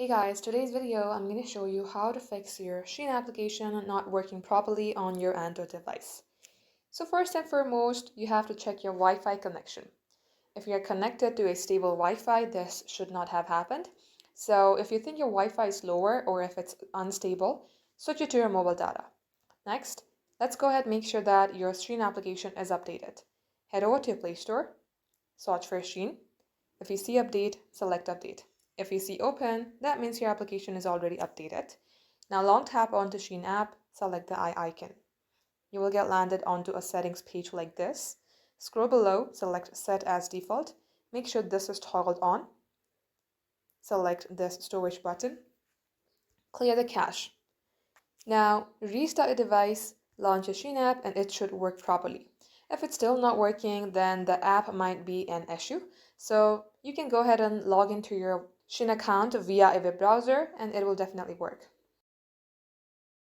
Hey guys, today's video I'm going to show you how to fix your Shein application not working properly on your Android device. So first and foremost, you have to check your Wi-Fi connection. If you're connected to a stable Wi-Fi, this should not have happened. So if you think your Wi-Fi is lower or if it's unstable, switch it to your mobile data. Next, let's go ahead and make sure that your Shein application is updated. Head over to your Play Store, search for Shein. If you see update, select update. If you see open, that means your application is already updated. Now long tap onto Shein app, select the eye icon. You will get landed onto a settings page like this. Scroll below, select set as default. Make sure this is toggled on. Select this storage button. Clear the cache. Now restart your device, launch your Shein app, and it should work properly. If it's still not working, then the app might be an issue. So you can go ahead and log into your Shein account via a web browser and it will definitely work.